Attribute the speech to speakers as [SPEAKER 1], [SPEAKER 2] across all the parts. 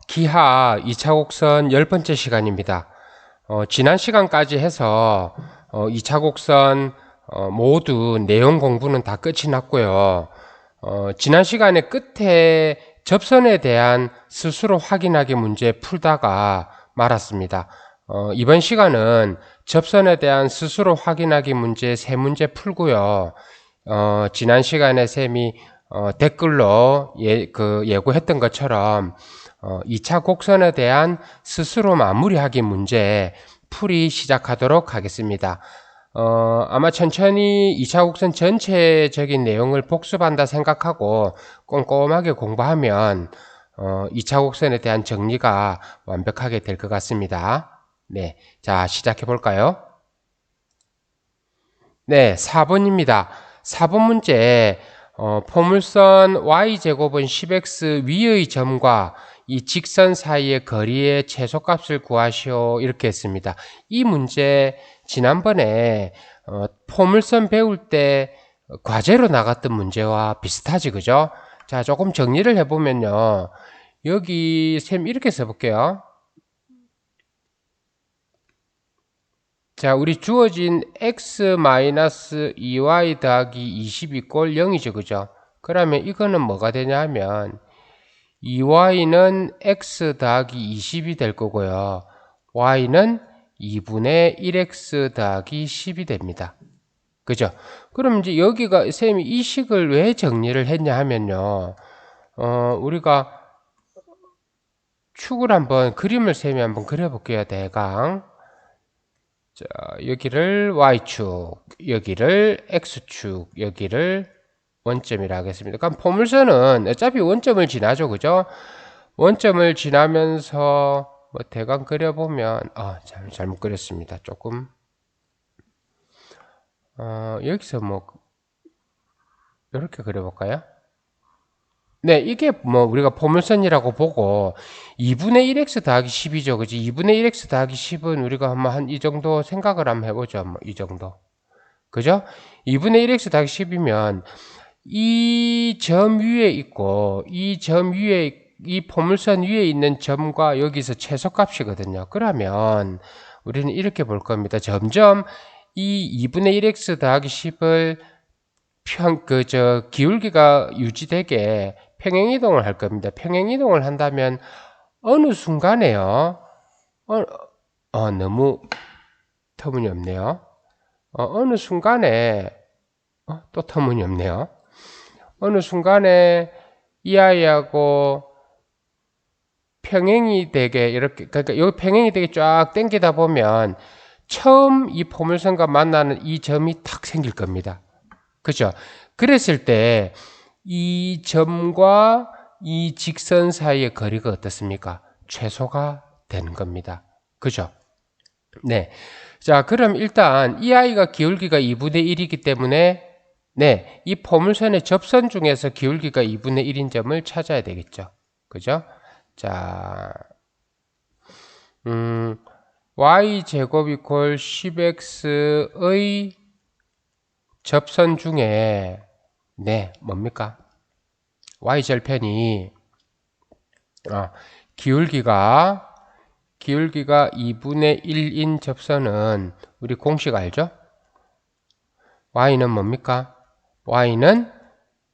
[SPEAKER 1] 기하 2차 곡선 10번째 시간입니다. 지난 시간까지 해서 2차 곡선 모두 내용 공부는 다 끝이 났고요. 지난 시간에 끝에 접선에 대한 스스로 확인하기 문제 풀다가 말았습니다. 이번 시간은 접선에 대한 스스로 확인하기 문제 3문제 풀고요. 지난 시간에 쌤이 댓글로 예고했던 것처럼 2차 곡선에 대한 스스로 마무리하기 문제 풀이 시작하도록 하겠습니다. 아마 천천히 2차 곡선 전체적인 내용을 복습한다 생각하고 꼼꼼하게 공부하면 2차 곡선에 대한 정리가 완벽하게 될 것 같습니다. 네, 자 시작해 볼까요? 네, 4번입니다. 4번 문제 포물선 y제곱은 10x 위의 점과 이 직선 사이의 거리의 최소값을 구하시오 이렇게 했습니다. 이 문제 지난번에 포물선 배울 때 과제로 나갔던 문제와 비슷하지 그죠? 자 조금 정리를 해보면요. 여기 쌤 이렇게 써볼게요. 자, 우리 주어진 x-2y 더하기 20 이꼴 0이죠, 그죠? 그러면 이거는 뭐가 되냐 하면 2y는 x 더하기 20이 될 거고요. y는 2분의 1x 더하기 10이 됩니다. 그죠? 그럼 이제 여기가 쌤이 이 식을 왜 정리를 했냐 하면요. 우리가 축을 한번 그림을 쌤이 한번 그려볼게요, 대강. 자, 여기를 y축, 여기를 x축, 여기를 원점이라 하겠습니다. 그럼 포물선은 어차피 원점을 지나죠, 그죠? 원점을 지나면서 뭐 대강 그려보면 잘못 그렸습니다. 조금 여기서 뭐 이렇게 그려볼까요? 네, 이게 뭐 우리가 포물선이라고 보고 2분의 1x 더하기 10이죠, 그지? 2분의 1x 더하기 10은 우리가 한 이 정도 생각을 한번 해보죠, 뭐 이 정도, 그죠? 2분의 1x 더하기 10이면 이 점 위에 있고 이 점 위에 이 포물선 위에 있는 점과 여기서 최소값이거든요. 그러면 우리는 이렇게 볼 겁니다. 점점 이 2분의 1x 더하기 10을 기울기가 유지되게 평행이동을 할 겁니다. 평행이동을 한다면 어느 순간에요. 너무 터무니없네요. 어느 순간에 또 터무니없네요. 어느 순간에 이 아이하고 평행이 되게 이렇게, 그러니까 여기 평행이 되게 쫙 당기다 보면 처음 이 포물선과 만나는 이 점이 탁 생길 겁니다. 그죠? 그랬을 때 이 점과 이 직선 사이의 거리가 어떻습니까? 최소가 되는 겁니다. 그죠? 네. 자, 그럼 일단 이 아이가 기울기가 2분의 1이기 때문에 네, 이 포물선의 접선 중에서 기울기가 2분의 1인 점을 찾아야 되겠죠. 그죠? 자, y제곱 이퀄 10x의 접선 중에 네, 뭡니까? y절편이 기울기가 2분의 1인 접선은 우리 공식 알죠? y는 뭡니까? y는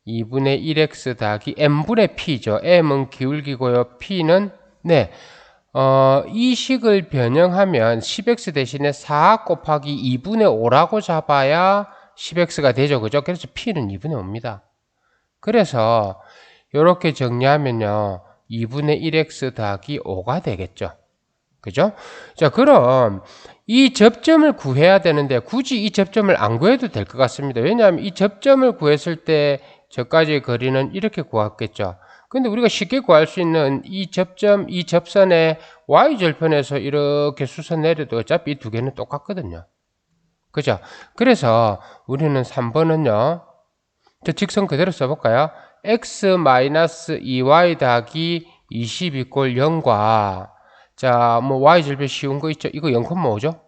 [SPEAKER 1] 2분의 1x 더하기 m분의 p죠. m은 기울기고요. p는 네, 이 식을 변형하면 10x 대신에 4 곱하기 2분의 5라고 잡아야 10x가 되죠. 그죠? 그래서 p는 2분의 5입니다. 그래서 이렇게 정리하면요. 2분의 1x 더하기 5가 되겠죠. 그죠? 자, 그럼 이 접점을 구해야 되는데 굳이 이 접점을 안 구해도 될 것 같습니다. 왜냐하면 이 접점을 구했을 때 저까지의 거리는 이렇게 구했겠죠. 근데 우리가 쉽게 구할 수 있는 이 접점, 이 접선의 y절편에서 이렇게 수선 내려도 어차피 이 두 개는 똑같거든요. 그죠? 그래서 우리는 3번은요. 저 직선 그대로 써볼까요? x-2y 더하기 20 이꼴 0과 자, 뭐 y절편 쉬운 거 있죠? 이거 0,5죠?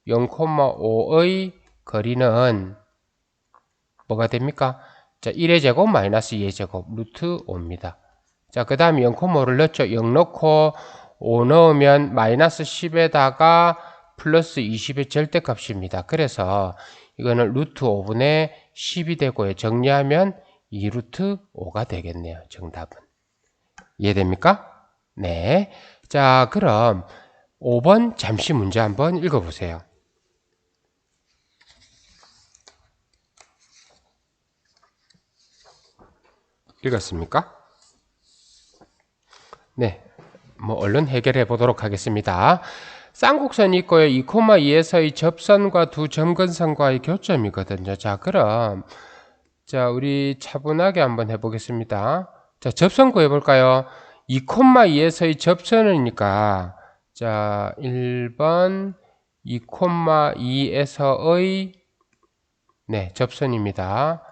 [SPEAKER 1] 0,5의 거리는 뭐가 됩니까? 자, 1의 제곱 마이너스 2의 제곱 루트 5입니다. 자, 그 다음에 0,5를 넣죠. 0 넣고 5 넣으면 마이너스 10에다가 플러스 20의 절대값입니다. 그래서 이거는 루트 5분의 10이 되고요. 정리하면 2 루트 5가 되겠네요. 정답은. 이해됩니까? 네. 자, 그럼 5번 잠시 문제 한번 읽어보세요. 읽었습니까? 네. 뭐 얼른 해결해 보도록 하겠습니다. 쌍곡선이 있고요. 2,2에서의 접선과 두 점근선과의 교점이거든요. 자, 그럼 자, 우리 차분하게 한번 해보겠습니다. 자, 접선 구해볼까요? 2,2에서의 접선이니까 자, 1번 2,2에서의 네, 접선입니다.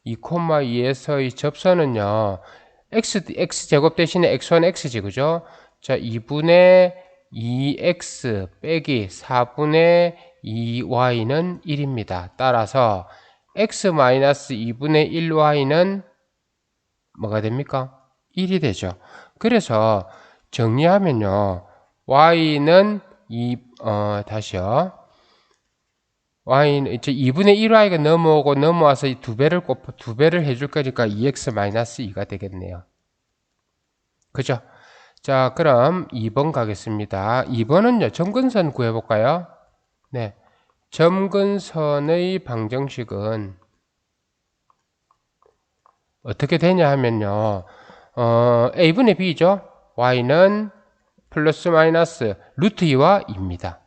[SPEAKER 1] 2,2에서의 접선은요. x제곱 대신에 x1, x지, 그죠? 자, 2분의 2x 빼기 4분의 2y는 1입니다. 따라서 x-2분의 1y는 뭐가 됩니까? 1이 되죠. 그래서 정리하면요. y는 다시요. y는 이제 2분의 1y가 넘어오고 넘어와서 이 두 배를 해줄 거니까 2x-2가 되겠네요. 그죠? 자, 그럼 2번 가겠습니다. 2번은요, 점근선 구해볼까요? 네. 점근선의 방정식은 어떻게 되냐 하면요, a분의 b죠? y는 플러스 마이너스 루트 2와 2입니다.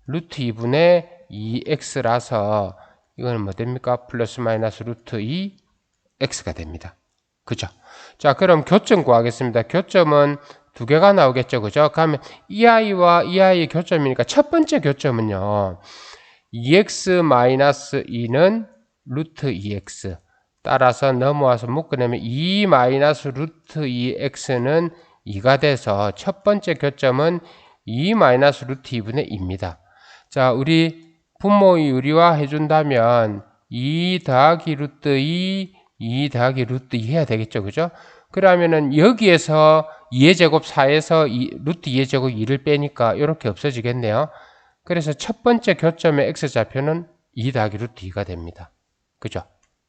[SPEAKER 1] 루트 2분의 2x라서 이거는 뭐 됩니까? 플러스 마이너스 루트 2x가 됩니다. 그죠? 자, 그럼 교점 구하겠습니다. 교점은 두 개가 나오겠죠. 그죠? 그러면 이 아이와 이 아이의 교점이니까 첫 번째 교점은요. 2x-2는 루트 2x. 따라서 넘어와서 묶어내면 2 마이너스 루트 2x는 2가 돼서 첫 번째 교점은 2 마이너스 루트 2분의 2입니다. 자, 우리 분모의 유리화 해준다면 2 더하기 루트 2, 2 더하기 루트 2 해야 되겠죠. 그죠? 그러면은 여기에서 2의 제곱 4에서 루트 2의 제곱 2를 빼니까 이렇게 없어지겠네요. 그래서 첫 번째 교점의 x좌표는 2 더하기 루트 2가 됩니다. 그죠?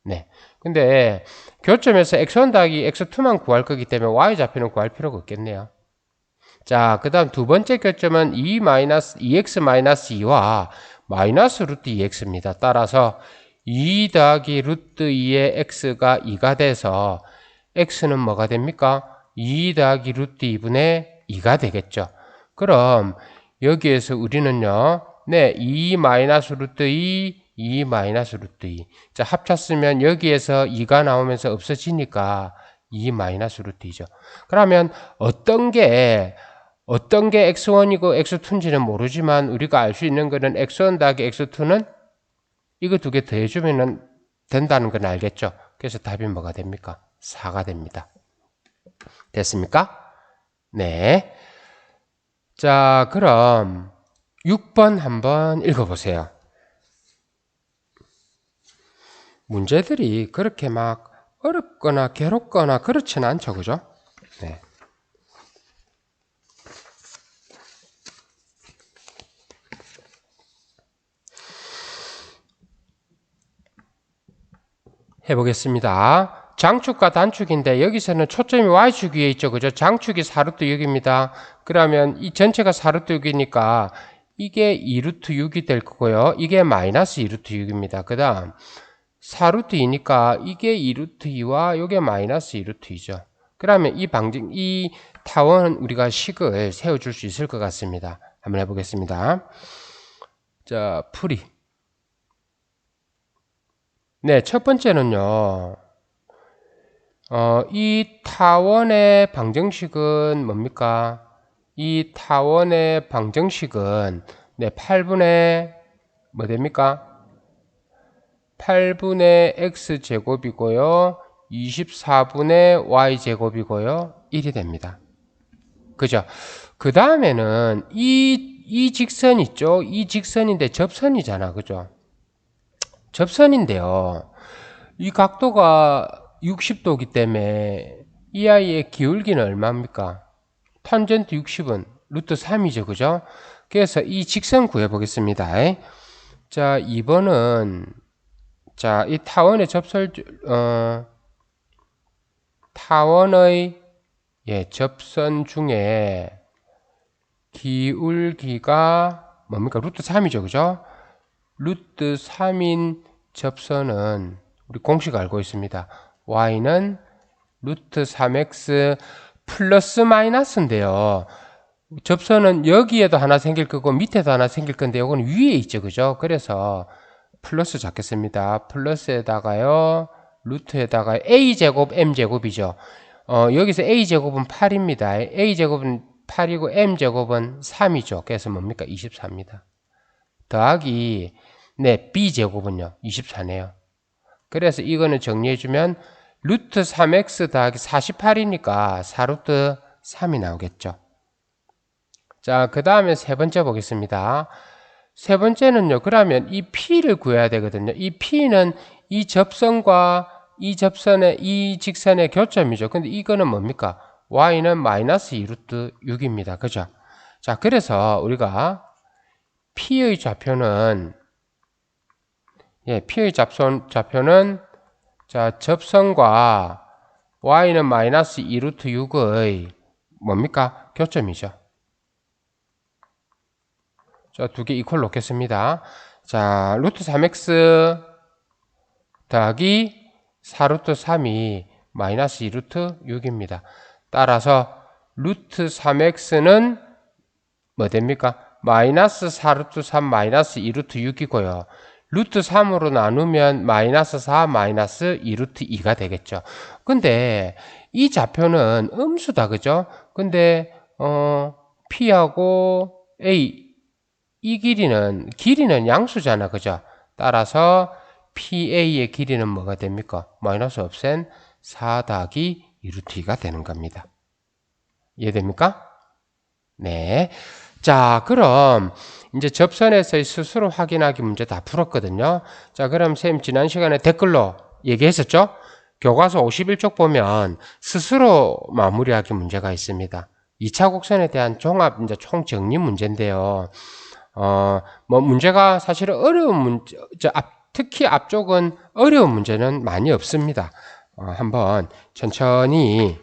[SPEAKER 1] 네. 근데 교점에서 x1 더하기 x2만 구할 거기 때문에 y좌표는 구할 필요가 없겠네요. 자, 그 다음 두 번째 교점은 2x-2와 마이너스 루트 2x입니다. 따라서 2 더하기 루트 2의 x가 2가 돼서 x는 뭐가 됩니까? 2 더하기 루트 2분의 2가 되겠죠. 그럼 여기에서 우리는요, 네, 2 마이너스 루트 2, 2 마이너스 루트 2. 자, 합쳤으면 여기에서 2가 나오면서 없어지니까 2 마이너스 루트 2죠. 그러면 어떤 게 x1이고 x2인지는 모르지만 우리가 알 수 있는 거는 x1 더하기 x2는 이거 두 개 더해주면 된다는 건 알겠죠. 그래서 답이 뭐가 됩니까? 4가 됩니다. 됐습니까? 네. 자, 그럼 6번 한번 읽어보세요. 문제들이 그렇게 막 어렵거나 괴롭거나 그렇진 않죠. 그죠? 네. 해보겠습니다. 장축과 단축인데 여기서는 초점이 y축 위에 있죠. 그죠? 장축이 4루트 6입니다. 그러면 이 전체가 4루트 6이니까 이게 2루트 6이 될 거고요. 이게 마이너스 2루트 6입니다. 그 다음 4루트 2니까 이게 2루트 2와 이게 마이너스 2루트 2죠. 그러면 이 타원은 우리가 식을 세워줄 수 있을 것 같습니다. 한번 해보겠습니다. 자, 풀이. 네, 첫 번째는요. 이 타원의 방정식은 뭡니까? 이 타원의 방정식은 네, 8분의 뭐 됩니까? 8분의 x제곱이고요. 24분의 y제곱이고요. 1이 됩니다. 그죠? 그 다음에는 이 직선 있죠? 이 직선인데 접선이잖아. 그죠? 접선인데요. 이 각도가 60도이기 때문에 이 아이의 기울기는 얼마입니까? 탄젠트 60은 루트 3이죠. 그죠? 그래서 이 직선 구해보겠습니다. 자, 2번은 자, 이 타원의 접선 중에 기울기가 뭡니까? 루트 3이죠. 그죠? 루트 3인 접선은 우리 공식 알고 있습니다. y는 루트 3x 플러스 마이너스인데요. 접선은 여기에도 하나 생길 거고 밑에도 하나 생길 건데 이건 위에 있죠. 그죠? 그래서 플러스 잡겠습니다. 플러스에다가요. 루트에다가 a제곱 m제곱이죠. 여기서 a제곱은 8입니다. a제곱은 8이고 m제곱은 3이죠. 그래서 뭡니까? 24입니다. 더하기 b제곱은요. 24네요. 그래서 이거는 정리해주면 루트 3x 더하기 48이니까 4루트 3이 나오겠죠. 자, 그 다음에 세 번째 보겠습니다. 세 번째는요. 그러면 이 P를 구해야 되거든요. 이 P는 이 접선과 이 접선의 이 직선의 교점이죠. 근데 이거는 뭡니까? Y는 마이너스 2루트 6입니다. 그죠? 자, 그래서 우리가 P의 좌표는 P의 좌표는 자, 접선과 Y는 마이너스 2루트 6의 뭡니까? 교점이죠. 자, 두 개 이퀄 놓겠습니다. 자, 루트 3x 더하기 4루트 3이 마이너스 2루트 6입니다. 따라서 루트 3x는 뭐 됩니까? 마이너스 4루트 3 마이너스 2루트 6이고요. 루트 3으로 나누면 마이너스 4 마이너스 2루트 2가 되겠죠. 근데 이 좌표는 음수다. 그죠? 근데 P하고 A 이 길이는 양수잖아. 그죠? 따라서 PA의 길이는 뭐가 됩니까? 마이너스 없앤 4 더하기 2루트 2가 되는 겁니다. 이해됩니까? 네. 자, 그럼 이제 접선에서의 스스로 확인하기 문제 다 풀었거든요. 자, 그럼 쌤 지난 시간에 댓글로 얘기했었죠? 교과서 51쪽 보면 스스로 마무리하기 문제가 있습니다. 2차 곡선에 대한 종합 이제 총정리 문제인데요. 뭐 문제가 사실은 어려운 문제, 특히 앞쪽은 어려운 문제는 많이 없습니다. 한번 천천히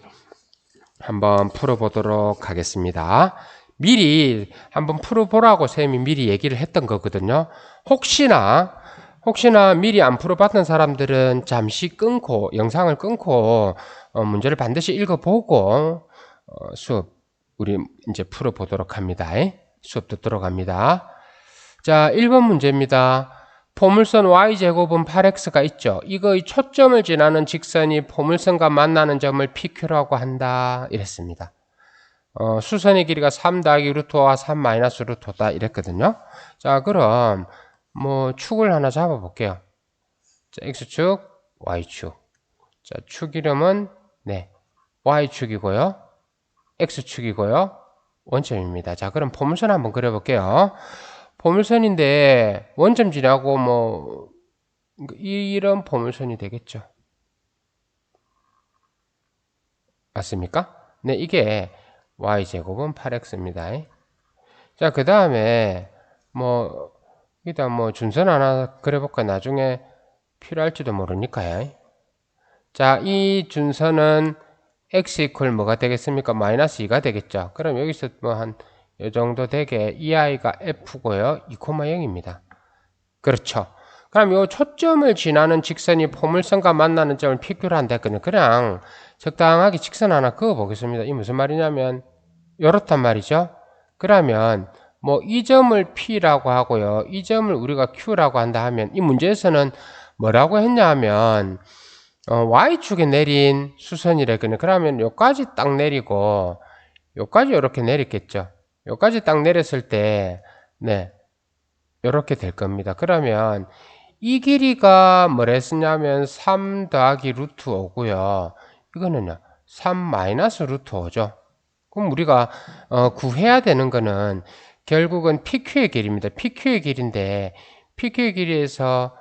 [SPEAKER 1] 한번 풀어보도록 하겠습니다. 미리 한번 풀어보라고 쌤이 미리 얘기를 했던 거거든요. 혹시나 미리 안 풀어봤던 사람들은 잠시 끊고 영상을 끊고 문제를 반드시 읽어보고 수업 우리 이제 풀어보도록 합니다. 수업 듣도록 합니다. 자, 1번 문제입니다. 포물선 y제곱은 8x가 있죠. 이거의 초점을 지나는 직선이 포물선과 만나는 점을 PQ라고 한다. 이랬습니다. 수선의 길이가 3 더하기 루트와 3 마이너스 루트다. 이랬거든요. 자, 그럼 뭐 축을 하나 잡아 볼게요. 자, x축, y축. 자, 축 이름은 y축이고요. x축이고요. 원점입니다. 자, 그럼 포물선 한번 그려볼게요. 포물선인데 원점 지나고 뭐 이런 포물선이 되겠죠. 맞습니까? 네, 이게 y제곱은 8x입니다. 자, 그 다음에 뭐 일단 뭐 준선 하나 그려볼까? 나중에 필요할지도 모르니까요. 자, 이 준선은 x 이퀄 뭐가 되겠습니까? 마이너스 2가 되겠죠. 그럼 여기서 뭐 한 이 정도 되게 이 아이가 f고요. 2,0입니다. 그렇죠. 그럼 요 초점을 지나는 직선이 포물선과 만나는 점을 PQ로 한다 했거든요. 그냥 적당하게 직선 하나 그어 보겠습니다. 이 무슨 말이냐면 요렇단 말이죠. 그러면 뭐 이 점을 P라고 하고요. 이 점을 우리가 Q라고 한다 하면 이 문제에서는 뭐라고 했냐 하면 Y축에 내린 수선이랬거든요. 그러면 요까지 딱 내리고 요까지 이렇게 내렸겠죠. 요까지 딱 내렸을 때 요렇게 될 겁니다. 그러면 이 길이가 뭐랬었냐면 3 더하기 루트 5고요. 이거는요 3 마이너스 루트 5죠. 그럼 우리가 구해야 되는 거는 결국은 PQ의 길이입니다. PQ의 길인데 PQ의 길이에서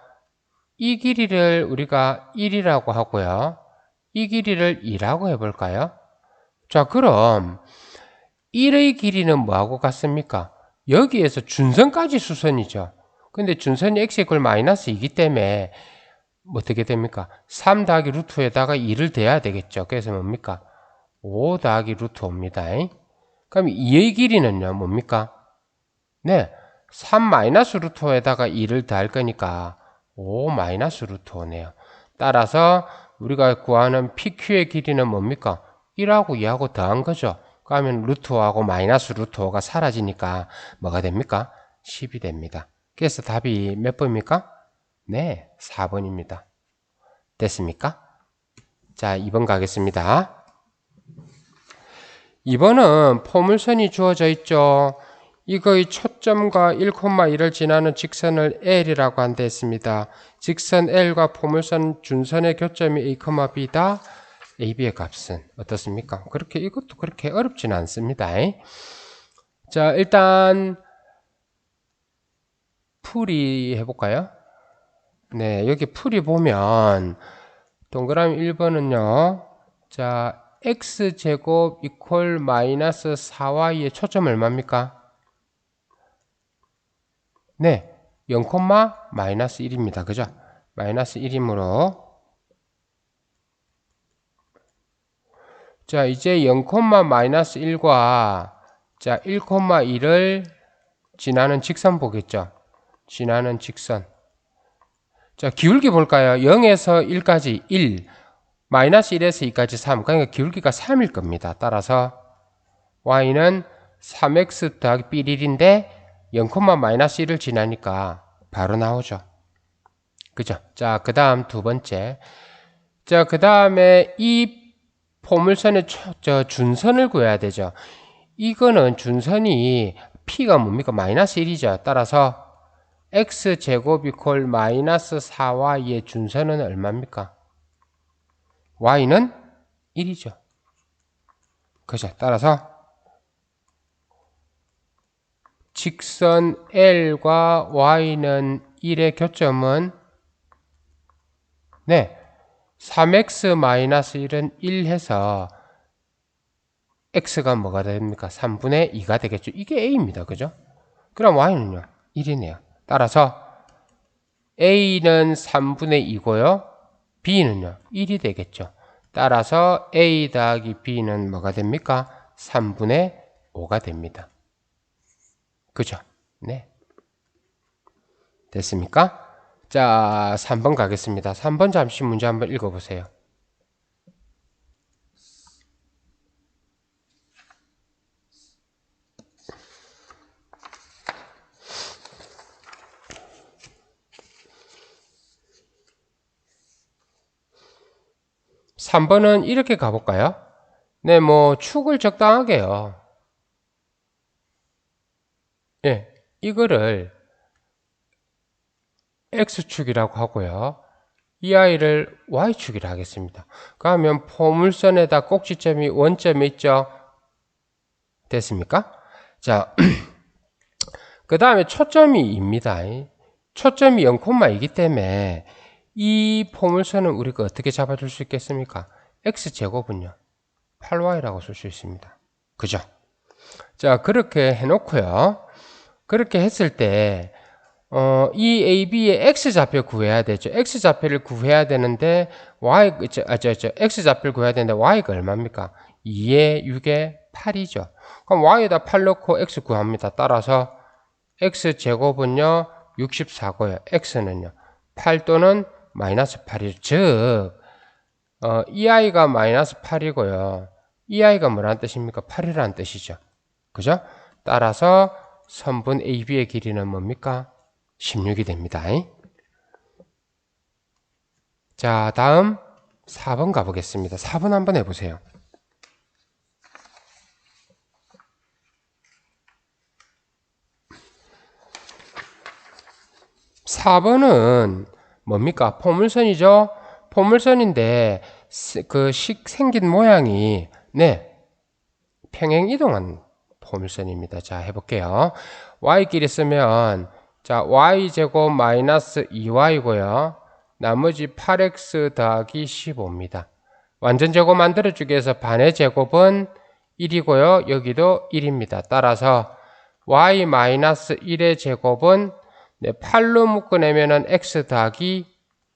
[SPEAKER 1] 이 길이를 우리가 1이라고 하고요. 이 길이를 2라고 해볼까요? 자, 그럼 1의 길이는 뭐하고 같습니까? 여기에서 준선까지 수선이죠. 근데 준선이 x 이퀄 마이너스 2이기 때문에 어떻게 됩니까? 3 더하기 루트에다가 2를 대야 되겠죠. 그래서 뭡니까? 5 더하기 루트 5입니다. 그럼 2의 길이는요, 뭡니까? 네, 3 마이너스 루트 5에다가 2를 더할 거니까 5 마이너스 루트 5네요. 따라서 우리가 구하는 PQ의 길이는 뭡니까? 1하고 2하고 더한 거죠. 그러면 루트 5하고 마이너스 루트 5가 사라지니까 뭐가 됩니까? 10이 됩니다. 그래서 답이 몇 번입니까? 네, 4번입니다. 됐습니까? 자, 2번 가겠습니다. 2번은 포물선이 주어져 있죠. 이거의 초점과 1,1을 지나는 직선을 L이라고 한다 했습니다. 직선 L과 포물선 준선의 교점이 A, B다. AB의 값은 어떻습니까? 이것도 그렇게 어렵지는 않습니다. 자, 일단 풀이 해볼까요? 네, 여기 풀이 보면 동그라미 1번은요. 자, x제곱 이퀄 마이너스 4y의 초점 얼마입니까? 네, 0, 마이너스 1입니다. 그죠? 마이너스 1이므로 자, 이제 0, 마이너스 1과 자, 1,2를 지나는 직선 보겠죠? 지나는 직선. 자, 기울기 볼까요? 0에서 1까지 1, 마이너스 1에서 2까지 3. 그러니까 기울기가 3일 겁니다. 따라서 y는 3x 더하기 b1인데 0, 마이너스 1을 지나니까 바로 나오죠. 그죠? 자, 그 다음 두 번째. 자, 그 다음에 이 포물선의 준선을 구해야 되죠. 이거는 준선이 p가 뭡니까? 마이너스 1이죠. 따라서 x제곱 이퀄 마이너스 4y의 준선은 얼마입니까? y는 1이죠. 그죠? 따라서 직선 L과 y는 1의 교점은 네, 3x-1은 1 해서 x가 뭐가 됩니까? 3분의 2가 되겠죠. 이게 a입니다. 그죠? 그럼 y는요? 1이네요. 따라서 a는 3분의 2고요. b는요? 1이 되겠죠. 따라서 a 더하기 b는 뭐가 됩니까? 3분의 5가 됩니다. 그죠? 네. 됐습니까? 자, 3번 가겠습니다. 3번 잠시 문제 한번 읽어보세요. (3번은) 이렇게 가볼까요? 네, 뭐 축을 적당하게요. 예, 이거를 x축이라고 하고요. 이 아이를 y축이라 하겠습니다. 그러면 포물선에다 꼭지점이 원점에 있죠? 됐습니까? 자, 그 다음에 초점이 2입니다. 초점이 0,2이기 때문에 이 포물선은 우리가 어떻게 잡아줄 수 있겠습니까? x제곱은요 8y라고 쓸 수 있습니다. 그죠? 자, 그렇게 해놓고요. 그렇게 했을 때 이 AB의 x좌표 구해야 되죠. x좌표를 구해야 되는데 x좌표를 구해야 되는데 y가 얼마입니까? 2에 6에 8이죠. 그럼 y에다 8 넣고 x 구합니다. 따라서 x제곱은요 64고요. x는요 8 또는 마이너스 8이죠. 즉 이 아이가 마이너스 8이고요. 이 아이가 뭐라는 뜻입니까? 8이라는 뜻이죠. 그죠? 따라서 선분 AB의 길이는 뭡니까? 16이 됩니다. 자, 다음 4번 가보겠습니다. 4번 한번 해보세요. 4번은 뭡니까? 포물선이죠? 포물선인데 그 생긴 모양이 네, 평행 이동한 포물선입니다. 자, 해볼게요. y끼리 쓰면 자, y제곱 마이너스 2y고요. 나머지 8x 더하기 15입니다. 완전 제곱 만들어주기 위해서 반의 제곱은 1이고요. 여기도 1입니다. 따라서 y-1의 제곱은 8로 묶어내면은 x 더하기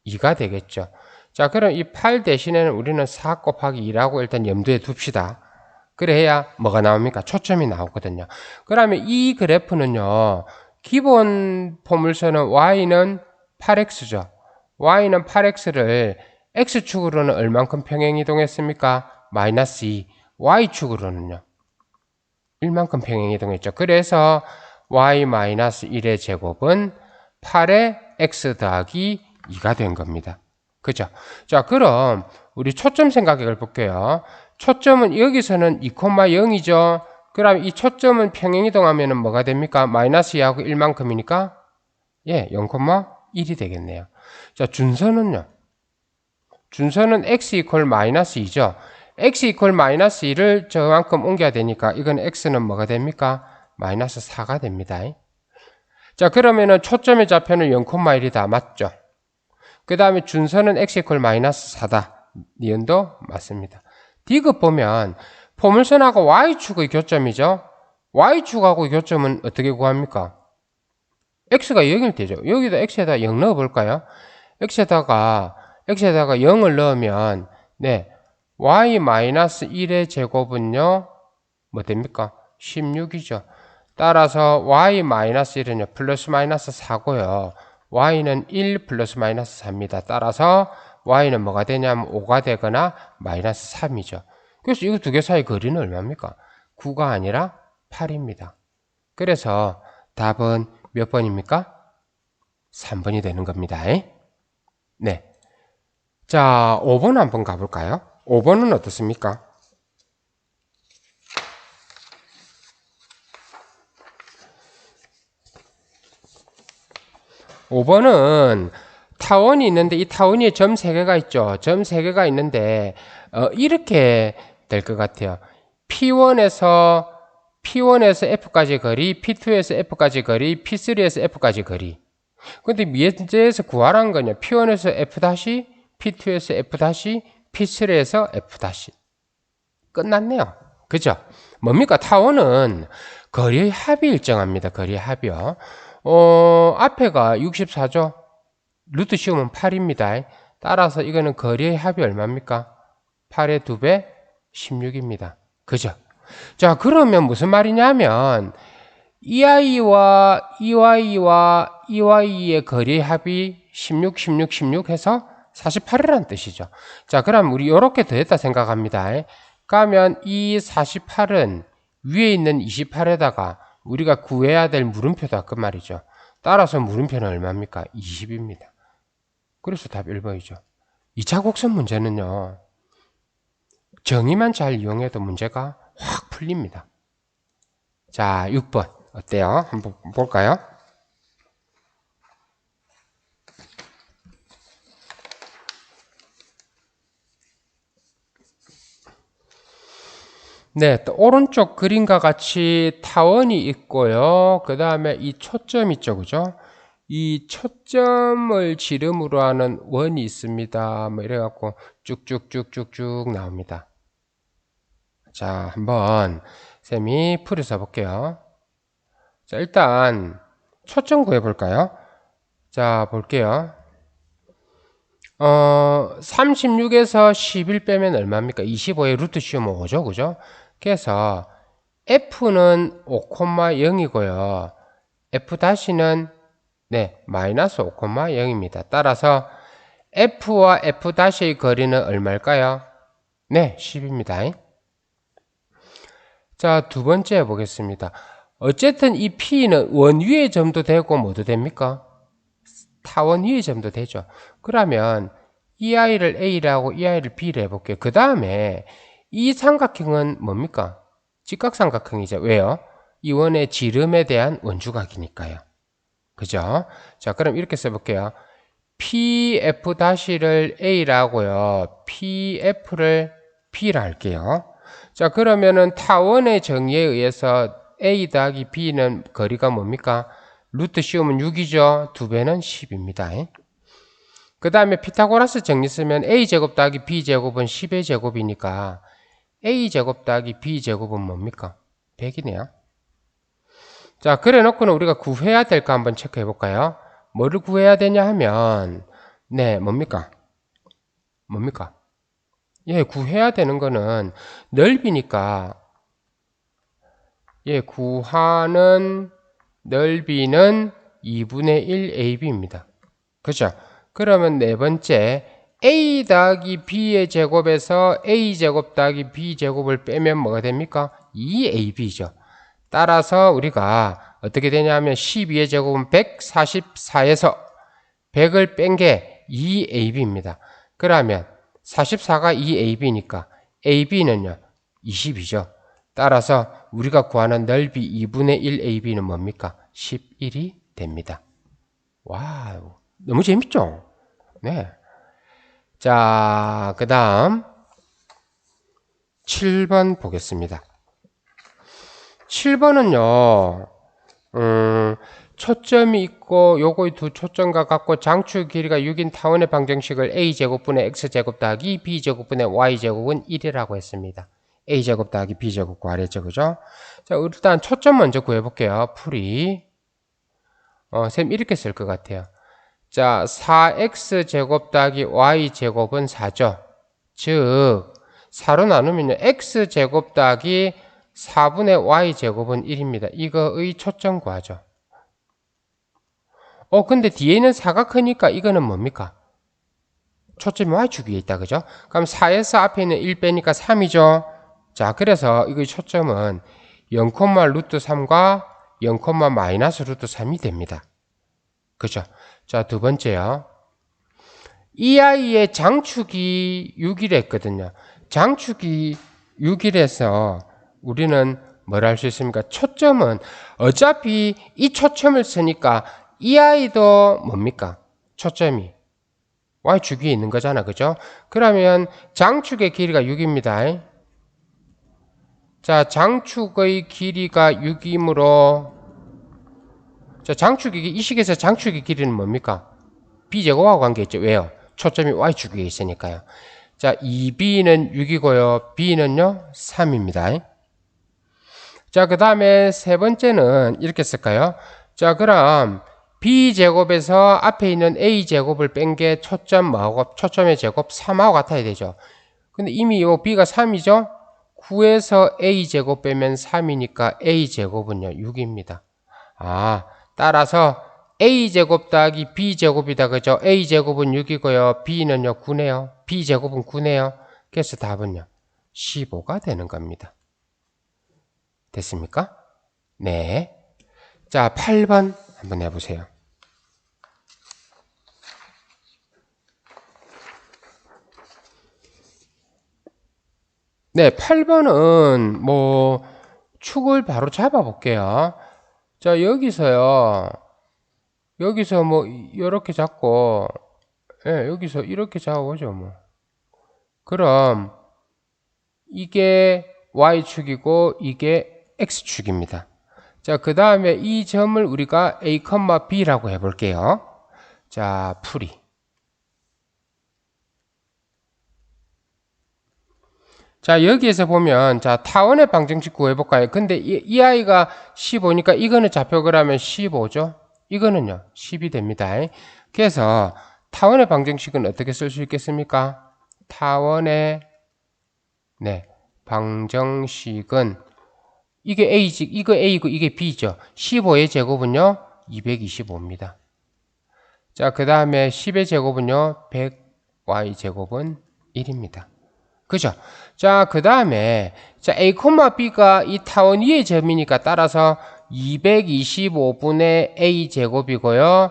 [SPEAKER 1] 2가 되겠죠. 자, 그럼 이 8 대신에는 우리는 4 곱하기 2라고 일단 염두에 둡시다. 그래야 뭐가 나옵니까? 초점이 나오거든요. 그러면 이 그래프는요, 기본 포물선은 y는 8x죠. y는 8x를 x축으로는 얼만큼 평행이동했습니까? 마이너스 2. y축으로는요, 1만큼 평행이동했죠. 그래서 y-1의 제곱은 8의 x 더하기 2가 된 겁니다. 그죠? 자, 그럼 우리 초점 생각을 볼게요. 초점은 여기서는 2,0이죠. 그럼 이 초점은 평행이동하면 뭐가 됩니까? 마이너스 2하고 1만큼이니까 0,1이 되겠네요. 자, 준선은요. 준선은 x 이퀄 마이너스 2죠. x 이퀄 마이너스 2를 저만큼 옮겨야 되니까 이건 x는 뭐가 됩니까? 마이너스 4가 됩니다. 자, 그러면은 초점의 좌표는 0,1이다. 맞죠? 그 다음에 준선은 x 이퀄 마이너스 4다. 니은도 맞습니다. 디귿 보면 포물선하고 y축의 교점이죠. y축하고 교점은 어떻게 구합니까? x가 0일 때죠. 여기다 x에다 0 넣어볼까요? x에다가 0을 넣으면 y-1의 제곱은요 뭐 됩니까? 16이죠. 따라서 y-1은요 플러스 마이너스 4고요. y는 1 플러스 마이너스 4입니다. 따라서 y는 뭐가 되냐면 5가 되거나 마이너스 3이죠. 그래서 이거 두 개 사이 거리는 얼마입니까? 9가 아니라 8입니다. 그래서 답은 몇 번입니까? 3번이 되는 겁니다. 네. 자, 5번 한번 가볼까요? 5번은 어떻습니까? 5번은 타원이 있는데 이 타원 위에 점 3개가 있죠. 점 3개가 있는데 이렇게 될 것 같아요. P1에서 F까지 거리, P2에서 F까지 거리, P3에서 F까지 거리. 근데 문제에서 구하라는 거냐? P1에서 F', P2에서 F', P3에서 F'. 끝났네요. 그죠? 뭡니까? 타원은 거리의 합이 일정합니다. 거리의 합이요. 앞에가 64죠? 루트 씌우면 8입니다. 따라서 이거는 거리의 합이 얼마입니까? 8의 2배 16입니다. 그죠? 자, 그러면 무슨 말이냐면 EI와 EY와 EY의 거리의 합이 16, 16, 16 해서 48이라는 뜻이죠. 자, 그럼 우리 이렇게 더했다 생각합니다. 그러면 이 48은 위에 있는 28에다가 우리가 구해야 될 물음표다 그 말이죠. 따라서 물음표는 얼마입니까? 20입니다. 그래서 답 1번이죠. 2차 곡선 문제는요, 정의만 잘 이용해도 문제가 확 풀립니다. 자, 6번 어때요? 한번 볼까요? 네, 또 오른쪽 그림과 같이 타원이 있고요. 그 다음에 이 초점 있죠, 그죠? 이 초점을 지름으로 하는 원이 있습니다. 뭐 이래갖고 쭉쭉쭉쭉쭉 나옵니다. 자, 한번 쌤이 풀어서 볼게요. 자, 일단 초점 구해볼까요? 자, 볼게요. 36에서 11 빼면 얼마입니까? 25에 루트 씌우면 5죠, 그죠? 그래서 F는 5,0이고요. F'는 마이너스 5,0입니다. 따라서 F와 F'의 거리는 얼마일까요? 10입니다. 자, 두 번째 보겠습니다. 어쨌든 이 P는 원 위의 점도 되고 뭐도 됩니까? 타원 위의 점도 되죠. 그러면 EI를 A라고 EI를 B를 해볼게요. 그 다음에 이 삼각형은 뭡니까? 직각삼각형이죠. 왜요? 이 원의 지름에 대한 원주각이니까요. 그죠? 자, 그럼 이렇게 써볼게요. PF''를 A라고요. PF를 B라 할게요. 자, 그러면은 타원의 정의에 의해서 A 더하기 B는 거리가 뭡니까? 루트 씌우면 6이죠. 2배는 10입니다. 그 다음에 피타고라스 정리 쓰면 a제곱 더하기 b제곱은 10의 제곱이니까 a제곱 더하기 b제곱은 뭡니까? 100이네요. 자, 그래 놓고는 우리가 구해야 될 거 한번 체크해 볼까요? 뭐를 구해야 되냐 하면 네, 뭡니까? 예, 구해야 되는 거는 넓이니까 예, 구하는 넓이는 2분의 1 AB입니다. 그죠? 그러면 네 번째 A 더하기 B의 제곱에서 A제곱 더하기 B제곱을 빼면 뭐가 됩니까? 2AB죠. 따라서 우리가 어떻게 되냐면 12의 제곱은 144에서 100을 뺀 게 2AB입니다. 그러면 44가 2AB니까 AB는요 20이죠. 따라서 우리가 구하는 넓이 2분의 1 AB는 뭡니까? 11이 됩니다. 와우, 너무 재밌죠? 네. 자, 그 다음 7번 보겠습니다. 7번은요 초점이 있고 요거의 두 초점과 같고 장축 길이가 6인 타원의 방정식을 a제곱분의 x제곱 더하기 b제곱분의 y제곱은 1이라고 했습니다. a제곱 더하기 b제곱 구하랬죠, 그죠? 자, 일단 초점 먼저 구해볼게요. 풀이 쌤 이렇게 쓸 것 같아요. 자, 4x제곱 더하기 y제곱은 4죠. 즉 4로 나누면 x제곱 더하기 4분의 y제곱은 1입니다. 이거의 초점 구하죠. 근데 뒤에 있는 4가 크니까 이거는 뭡니까? 초점이 y축 위에 있다, 그죠? 그럼 4에서 앞에 있는 1 빼니까 3이죠? 자, 그래서 이거의 초점은 0,√3과 0,-√3이 됩니다. 그죠? 자, 두 번째요. 이 아이의 장축이 6이라 했거든요. 장축이 6이라서 우리는 뭘 할 수 있습니까? 초점은 어차피 이 초점을 쓰니까 이 아이도 뭡니까? 초점이 y축 위에 있는 거잖아, 그죠? 그러면 장축의 길이가 6입니다. 자, 장축의 길이가 6이므로 자, 이 식에서 장축의 길이는 뭡니까? b제곱하고 관계있죠. 왜요? 초점이 y축 위에 있으니까요. 자, 2b는 6이고요. b는요 3입니다. 자, 그 다음에 세 번째는 이렇게 쓸까요? 자, 그럼 b제곱에서 앞에 있는 a제곱을 뺀 게 초점의 제곱 3하고 같아야 되죠. 근데 이미 요 b가 3이죠? 9에서 a제곱 빼면 3이니까 a제곱은요 6입니다. 아, 따라서 a제곱 더하기 b제곱이다, 그죠? a제곱은 6이고요. b는요 9네요. b제곱은 9네요. 그래서 답은요 15가 되는 겁니다. 됐습니까? 네. 자, 8번 한번 해보세요. 네, 8번은 뭐 축을 바로 잡아 볼게요. 자, 여기서 뭐 이렇게 잡고 여기서 이렇게 잡아보죠, 뭐. 그럼 이게 y축이고 이게 x축입니다. 자, 그 다음에 이 점을 우리가 a, b라고 해볼게요. 자, 풀이. 자, 여기에서 보면 자, 타원의 방정식 구해볼까요? 근데 이 아이가 15니까 이거는 좌표그라면 15죠? 이거는요 10이 됩니다. 그래서 타원의 방정식은 어떻게 쓸 수 있겠습니까? 타원의 방정식은 이게 이거 A고 이게 B죠. 15의 제곱은요 225입니다. 자, 그 다음에 10의 제곱은요 100y 제곱은 1입니다. 그죠? 자, 그 다음에 자, A, B가 이 타원 위의 점이니까 따라서 225분의 A 제곱이고요.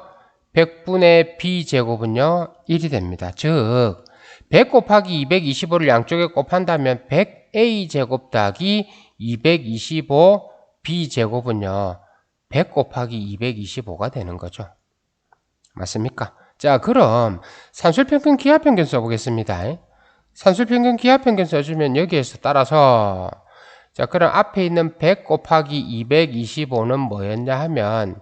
[SPEAKER 1] 100분의 B 제곱은요 1이 됩니다. 즉 100 곱하기 225를 양쪽에 곱한다면 100A 제곱 더하기 225B 제곱은요 100 곱하기 225가 되는 거죠. 맞습니까? 자, 그럼 산술평균 기하평균 써보겠습니다. 산술평균 기하평균 써주면 여기에서 따라서 자, 그럼 앞에 있는 100 곱하기 225는 뭐였냐 하면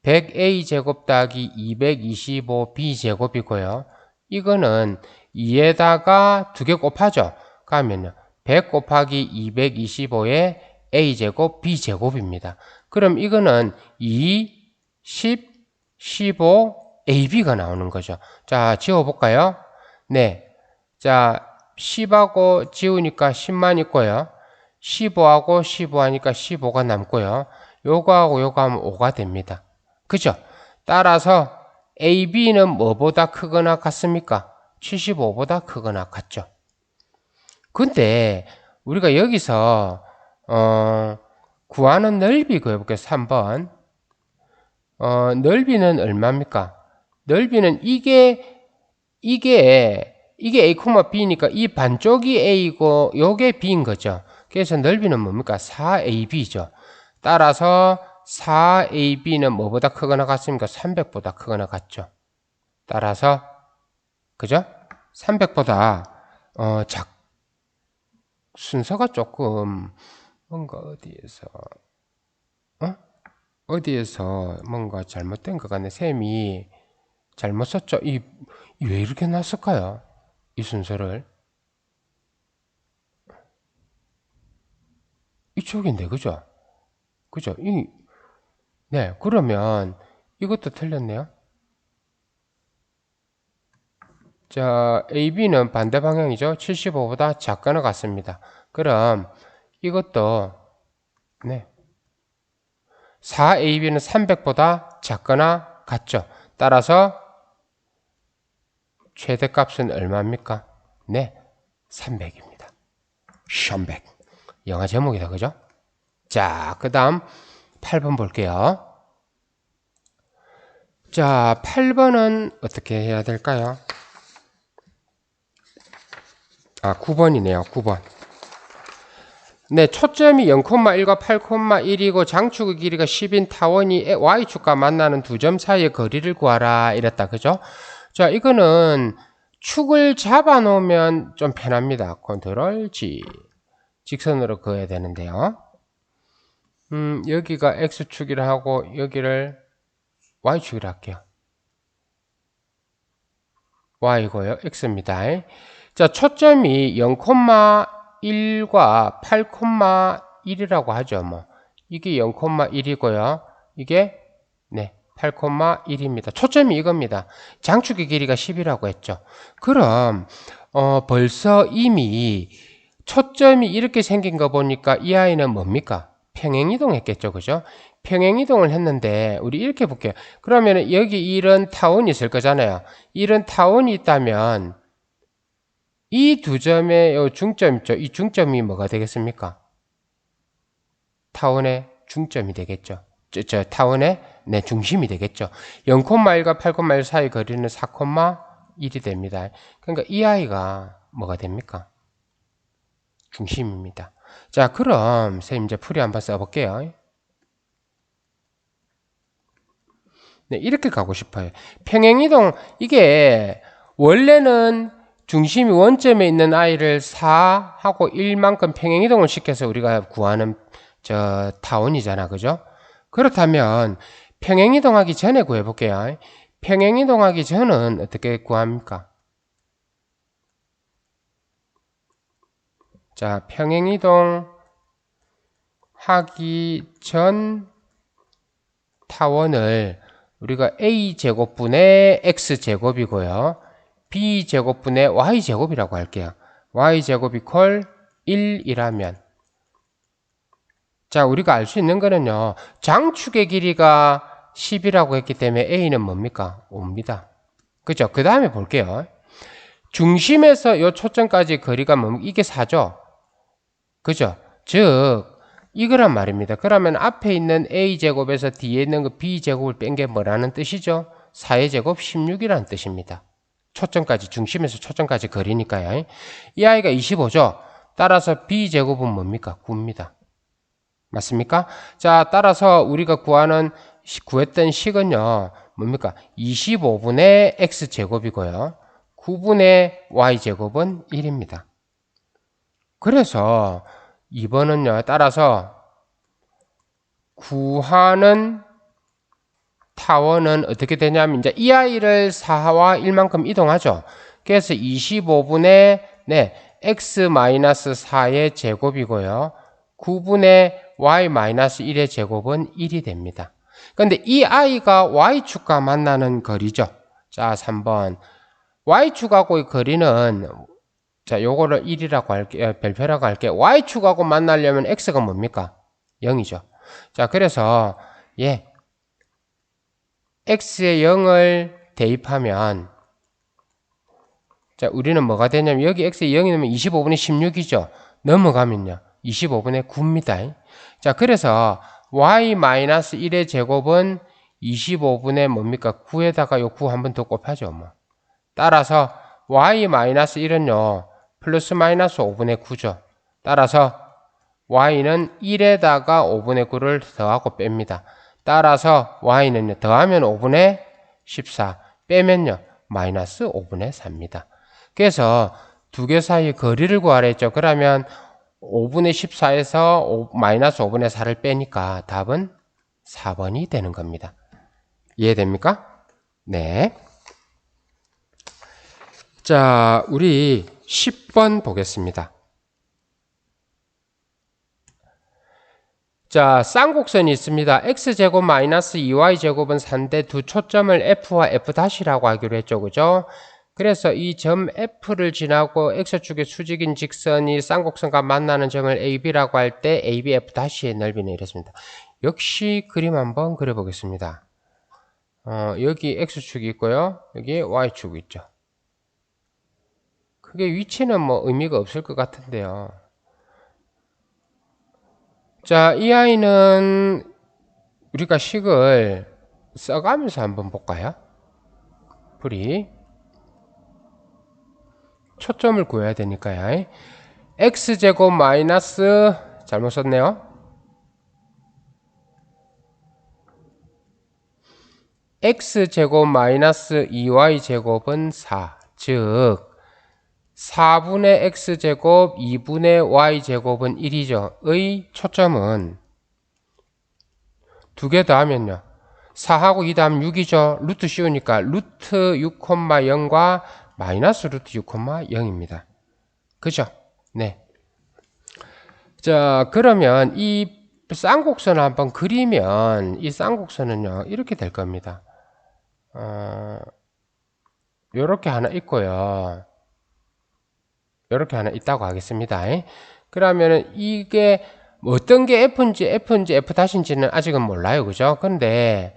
[SPEAKER 1] 100A 제곱 더하기 225B 제곱이고요. 이거는 2에다가 2개 곱하죠. 그러면요. 100 곱하기 225의 a제곱 b제곱입니다. 그럼 이거는 2, 10, 15, ab가 나오는 거죠. 자, 지워볼까요? 네. 자, 10하고 지우니까 10만 있고요. 15하고 15 하니까 15가 남고요. 요거하고 요거 하면 5가 됩니다. 그죠? 따라서 AB는 뭐보다 크거나 같습니까? 75보다 크거나 같죠. 근데 우리가 여기서 구하는 넓이 구해볼게요. 3번. 넓이는 얼마입니까? 넓이는 이게 A, B니까 이 반쪽이 A고 요게 B인 거죠. 그래서 넓이는 뭡니까? 4AB죠. 따라서 4AB는 뭐보다 크거나 같습니까? 300보다 크거나 같죠. 따라서 그죠? 300보다 순서가 조금 뭔가 어디에서 뭔가 잘못된 것 같네. 쌤이 잘못 썼죠. 왜 이렇게 놨을까요? 이 순서를 이쪽인데 그죠? 그죠? 네, 그러면 이것도 틀렸네요. 자, AB는 반대 방향이죠. 75보다 작거나 같습니다. 그럼 이것도 네, 4AB는 300보다 작거나 같죠. 따라서 최대값은 얼마입니까? 네, 300입니다. 300. 영화 제목이다, 그죠? 자, 그 다음 8번 볼게요. 자, 8번은 어떻게 해야 될까요? 9번이네요. 9번. 네, 초점이 0,1과 8,1이고 장축의 길이가 10인 타원이 y축과 만나는 두 점 사이의 거리를 구하라 이랬다. 그죠? 자, 이거는 축을 잡아 놓으면 좀 편합니다. 컨트롤 G. 직선으로 그어야 되는데요. 여기가 x축이라 하고 여기를 y축이라 할게요. y고요. x입니다. 자, 초점이 0,1과 8,1이라고 하죠. 이게 0,1이고요. 이게 네, 8,1입니다. 초점이 이겁니다. 장축의 길이가 10이라고 했죠. 그럼 벌써 이미 초점이 이렇게 생긴 거 보니까 이 아이는 뭡니까? 평행이동했겠죠. 그죠? 평행이동을 했는데 우리 이렇게 볼게요. 그러면 여기 이런 타원이 있을 거잖아요. 이런 타원이 있다면 이 두 점의 중점 있죠. 이 중점이 뭐가 되겠습니까? 타원의 중점이 되겠죠. 타원의 네, 중심이 되겠죠. 0,1과 8,1 사이 거리는 4,1이 됩니다. 그러니까 이 아이가 뭐가 됩니까? 중심입니다. 자, 그럼 선생님 이제 풀이 한번 써볼게요. 네, 이렇게 가고 싶어요. 평행이동, 이게 원래는 중심이 원점에 있는 아이를 4하고 1만큼 평행이동을 시켜서 우리가 구하는 타원이잖아. 그죠? 그렇다면 평행이동하기 전에 구해볼게요. 평행이동하기 전은 어떻게 구합니까? 자, 평행이동 하기 전 타원을 우리가 a제곱분의 x제곱이고요. b제곱분의 y제곱이라고 할게요. y제곱 이퀄 1이라면 자, 우리가 알 수 있는 거는요. 장축의 길이가 10이라고 했기 때문에 a는 뭡니까? 5입니다. 그죠? 그 다음에 볼게요. 중심에서 요 초점까지 거리가 뭡니까? 이게 4죠? 그죠? 즉 이거란 말입니다. 그러면 앞에 있는 a제곱에서 뒤에 있는 거 b제곱을 뺀 게 뭐라는 뜻이죠? 4의 제곱 16이라는 뜻입니다. 초점까지 중심에서 초점까지 거리니까요. 이 아이가 25죠? 따라서 b제곱은 뭡니까? 9입니다. 맞습니까? 자, 따라서 우리가 구했던 식은요. 뭡니까? 25분의 x제곱이고요. 9분의 y제곱은 1입니다. 그래서 2번은요. 따라서 구하는 타원은 어떻게 되냐면 이제 이 아이를 4와 1만큼 이동하죠. 그래서 25분의 x-4의 제곱이고요. 9분의 y-1의 제곱은 1이 됩니다. 그런데 이 아이가 y축과 만나는 거리죠. 자, 3번. y축하고의 거리는 자, 요거를 1이라고 할게요. 별표라고 할게요. y축하고 만나려면 x가 뭡니까? 0이죠. 자, 그래서 x에 0을 대입하면 자, 우리는 뭐가 되냐면 여기 x에 0이 되면 25분의 16이죠. 넘어가면요. 25분의 9입니다. 자, 그래서 y-1의 제곱은 25분의 뭡니까? 9에다가 요 9 한 번 더 곱하죠. 뭐. 따라서 y-1은요. 플러스 마이너스 5분의 9죠. 따라서 y는 1에다가 5분의 9를 더하고 뺍니다. 따라서 y는요. 더하면 5분의 14, 빼면요. 마이너스 5분의 4입니다. 그래서 두 개 사이의 거리를 구하라 했죠. 그러면 5분의 14에서 마이너스 5분의 4를 빼니까 답은 4번이 되는 겁니다. 이해됩니까? 네. 자, 우리 10번 보겠습니다. 자, 쌍곡선이 있습니다. x제곱 마이너스 2y제곱은 4인데 두 초점을 f와 f'이라고 하기로 했죠. 그죠? 그래서 이 점 F를 지나고 X축의 수직인 직선이 쌍곡선과 만나는 점을 AB라고 할 때 AB F'의 넓이는 이렇습니다. 역시 그림 한번 그려보겠습니다. 여기 X축이 있고요. 여기 Y축이 있죠. 크게 위치는 뭐 의미가 없을 것 같은데요. 자, 이 아이는 우리가 식을 써가면서 한번 볼까요? 풀이. 초점을 구해야 되니까요. x제곱 마이너스 잘못 썼네요. x제곱 마이너스 2y제곱은 4. 즉 4분의 x제곱 2분의 y제곱은 1이죠. 의 초점은 두 개 더하면요. 4하고 2 더하면 6이죠. 루트 씌우니까 루트 6,0과 마이너스 루트 6,0입니다. 그죠? 네. 자, 그러면 이 쌍곡선을 한번 그리면 이 쌍곡선은요, 이렇게 될 겁니다. 요렇게 하나 있고요. 요렇게 하나 있다고 하겠습니다. 그러면은 이게 어떤 게 F인지 F'인지는 아직은 몰라요. 그죠? 근데,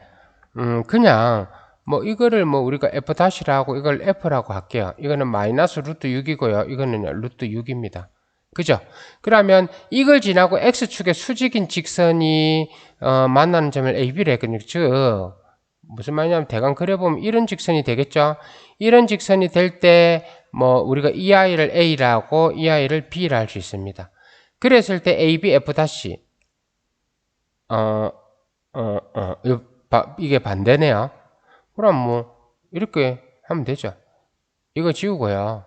[SPEAKER 1] 그냥, 뭐 이거를 뭐 우리가 F'라고 이걸 F라고 할게요. 이거는 마이너스 루트 6이고요. 이거는 루트 6입니다. 그죠? 그러면 이걸 지나고 X축의 수직인 직선이 만나는 점을 AB로 했거든요. 즉 무슨 말이냐면 대강 그려보면 이런 직선이 되겠죠? 이런 직선이 될 때 뭐 우리가 이 아이를 A라고 이 아이를 B라 할 수 있습니다. 그랬을 때 AB F 다시 이게 반대네요. 그럼 뭐 이렇게 하면 되죠. 이거 지우고요.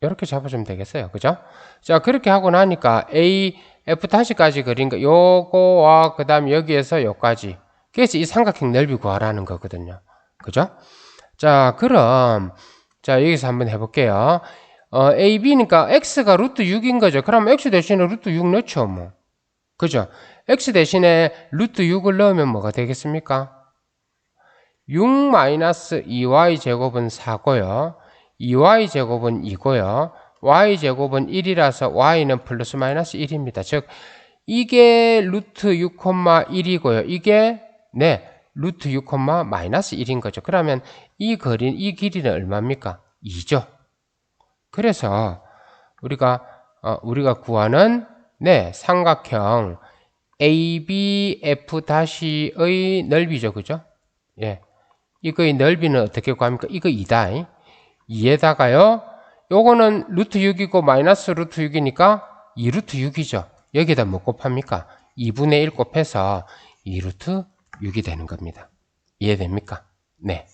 [SPEAKER 1] 이렇게 잡아주면 되겠어요. 그죠? 자, 그렇게 하고 나니까 A, F'까지 그린 거, 요거와 그 다음 여기에서 요까지. 그래서 이 삼각형 넓이 구하라는 거거든요. 그죠? 자, 그럼, 자, 여기서 한번 해볼게요. A, B니까 X가 루트 6인 거죠. 그럼 X 대신에 루트 6 넣죠, 뭐. 그죠? X 대신에 루트 6을 넣으면 뭐가 되겠습니까? 6-2y 제곱은 4고요. 2y 제곱은 2고요. y 제곱은 1이라서 y는 플러스 마이너스 1입니다. 즉 이게 루트 6,1이고요. 이게 루트 6, 마이너스 1인 거죠. 그러면 이 길이는 얼마입니까? 2죠. 그래서 우리가 구하는 삼각형 ABF-의 넓이죠. 그죠? 예. 이거의 넓이는 어떻게 구합니까? 이거 2다. 2에다가요. 요거는 루트 6이고 마이너스 루트 6이니까 2루트 6이죠. 여기다 뭐 곱합니까? 2분의 1 곱해서 2루트 6이 되는 겁니다. 이해됩니까? 네.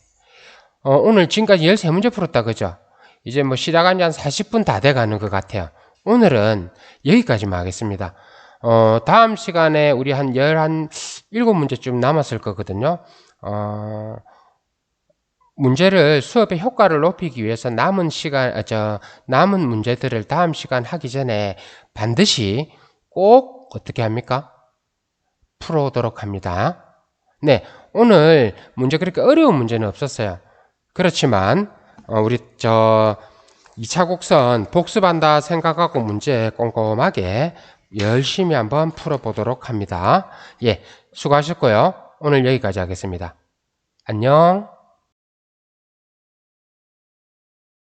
[SPEAKER 1] 오늘 지금까지 13문제 풀었다. 그죠? 이제 뭐 시작한 지 한 40분 다 돼가는 것 같아요. 오늘은 여기까지만 하겠습니다. 다음 시간에 우리 한 7문제쯤 남았을 거거든요. 문제를 수업의 효과를 높이기 위해서 남은 문제들을 다음 시간 하기 전에 반드시 꼭 어떻게 합니까? 풀어오도록 합니다. 네, 오늘 문제 그렇게 어려운 문제는 없었어요. 그렇지만 우리 2차 곡선 복습한다 생각하고 문제 꼼꼼하게 열심히 한번 풀어보도록 합니다. 예, 수고하셨고요. 오늘 여기까지 하겠습니다. 안녕.